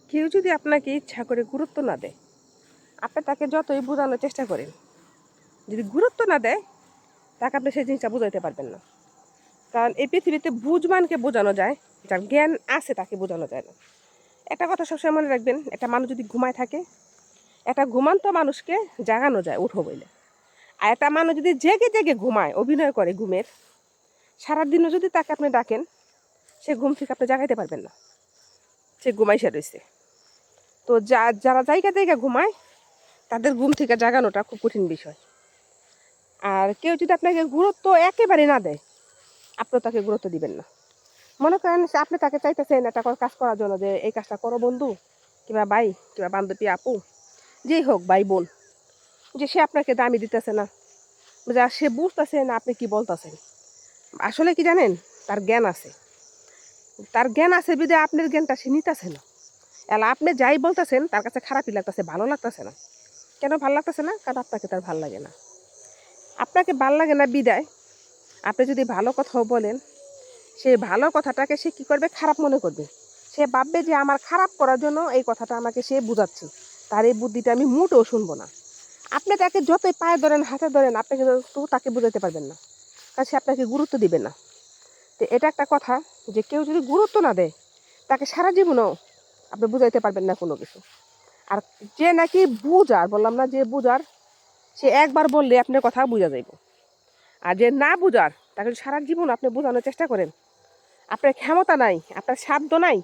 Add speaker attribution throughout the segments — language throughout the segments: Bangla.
Speaker 1: কেউ যদি আপনাকে ইচ্ছা করে গুরুত্ব না দেয়, আপনি তাকে যতই বোঝানোর চেষ্টা করেন, যদি গুরুত্ব না দেয় তাকে আপনি সেই জিনিসটা বোঝাইতে পারবেন না। কারণ এই পৃথিবীতে বুঝবানকে বোঝানো যায়, যার জ্ঞান আছে তাকে বোঝানো যায় না। একটা কথা সবসময় মনে রাখবেন, একটা মানুষ যদি ঘুমায় থাকে, একটা ঘুমান্ত মানুষকে জাগানো যায় উঠো বলে। আর একটা মানুষ যদি জেগে জেগে ঘুমায়, অভিনয় করে ঘুমের, সারাদিনও যদি তাকে আপনি ডাকেন, সে ঘুম থেকে আপনি জাগাইতে পারবেন না, সে ঘুমাইসা রয়েছে। তো যারা জায়গা জায়গা ঘুমায় তাদের ঘুম থেকে জাগানোটা খুব কঠিন বিষয়। আর কেউ যদি আপনাকে গুরুত্ব একেবারে না দেয়, আপনিও তাকে গুরুত্ব দিবেন না। মনে করেন আপনি তাকে চাইতেছেন একটা কাজ করার জন্য, যে এই কাজটা করো বন্ধু, কিংবা ভাই, কিংবা বান্ধবী, আপু, যেই হোক, ভাই বোন, যে সে আপনাকে দামি দিতেছে না, যা সে বুঝতেছে না আপনি কি বলতেছেন। আসলে কি জানেন, তার জ্ঞান আছে, তার জ্ঞান আছে বিধে আপনার জ্ঞানটা সে নিতেছে না। এলা আপনি যাই বলতেছেন তার কাছে খারাপই লাগতেছে, ভালো লাগতেছে না। কেন ভালো লাগতেছে না? কারণ আপনাকে তার ভাল লাগে না। আপনাকে ভাল লাগে না বিদায় আপনি যদি ভালো কথাও বলেন, সেই ভালো কথাটাকে সে কী করবে, খারাপ মনে করবে। সে ভাববে যে আমার খারাপ করার জন্য এই কথাটা আমাকে সে বুঝাচ্ছে, তার এই বুদ্ধিটা আমি মোটেও শুনবো না। আপনি তাকে যতই পায়ে ধরেন, হাতে ধরেন, আপনি কিন্তু তাকে বুঝাতে পারবেন না, কারণ সে আপনাকে গুরুত্ব দিবে না। তো এটা একটা কথা, যে কেউ যদি গুরুত্ব না দেয় তাকে সারা জীবনও আপনি বুঝাইতে পারবেন না কোনো কিছু। আর যে নাকি বুঝার, বললাম না, যে বুঝার, সে একবার বললে আপনার কথা বুঝা যাইব। আর যে না বুঝার, তাকে সারা জীবন আপনি বোঝানোর চেষ্টা করেন, আপনার ক্ষমতা নাই, আপনার সাধ্য নাই,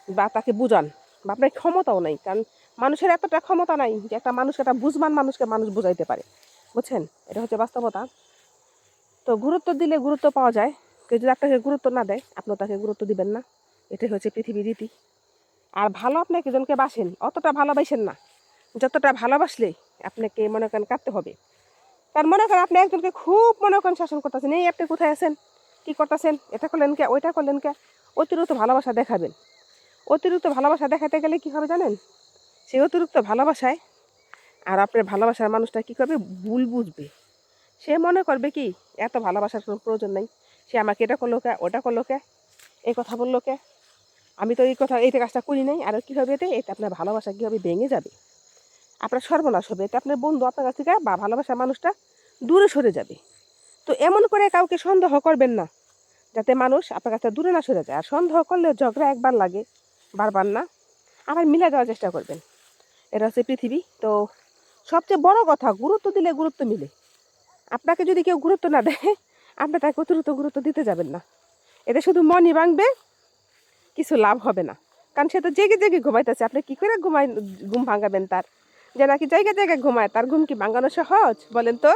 Speaker 1: বা তাকে বুঝান, বা আপনার ক্ষমতাও নাই। কারণ মানুষের এতটা ক্ষমতা নাই যে একটা মানুষকে, একটা বুঝবান মানুষকে মানুষ বুঝাইতে পারে। বুঝছেন? এটা হচ্ছে বাস্তবতা। তো গুরুত্ব দিলে গুরুত্ব পাওয়া যায়। কেউ যদি আপনাকে গুরুত্ব না দেয়, আপনিও তাকে গুরুত্ব দিবেন না। এটাই হচ্ছে পৃথিবীর রীতি। আর ভালো আপনি একজনকে বাসেন, অতটা ভালোবাসেন না যতটা ভালোবাসলে আপনাকে মনে করেন কাঁদতে হবে। কারণ মনে করেন আপনি একজনকে খুব মনে করেন শাসন করতেছেন, এই আপনি কোথায় আছেন, কী করতেছেন, এটা করলেন কে, ওইটা করলেন কে, অতিরিক্ত ভালোবাসা দেখাবেন। অতিরিক্ত ভালোবাসা দেখাতে গেলে কী হবে জানেন, সেই অতিরিক্ত ভালোবাসায় আর আপনার ভালোবাসার মানুষটা কী করবে, ভুল বুঝবে। সে মনে করবে কি, এত ভালোবাসার কোনো প্রয়োজন নেই, সে আমাকে এটা করলো কে, ওটা করলো কে, এই কথা বললো কে, আমি তো এই কথা, এই কাজটা করি নাই। আর কী হবে এতে আপনার ভালোবাসা কী হবে, ভেঙে যাবে, আপনার সর্বনাশ হবে। এতে আপনার বন্ধু আপনার কাছ থেকে বা ভালোবাসার মানুষটা দূরে সরে যাবে। তো এমন করে কাউকে সন্দেহ করবেন না যাতে মানুষ আপনার কাছে দূরে না সরে যায়। আর সন্দেহ করলে ঝগড়া একবার লাগে, বারবার না। আবার মিলে যাওয়ার চেষ্টা করবেন। এটা হচ্ছে পৃথিবী। তো সবচেয়ে বড় কথা, গুরুত্ব দিলে গুরুত্ব মিলে। আপনাকে যদি কেউ গুরুত্ব না দেয়, আপনি তাকে অতিরিক্ত গুরুত্ব দিতে যাবেন না। এতে শুধু মনই ভাঙবে, কিছু লাভ হবে না। কারণ সে তো জেগে জেগে ঘুমাইতেছে, আপনি কী করে ঘুম ভাঙাবেন তার? যে নাকি জায়গায় জায়গায় ঘুমায়, তার ঘুম কি ভাঙানো সহজ, বলেন তো?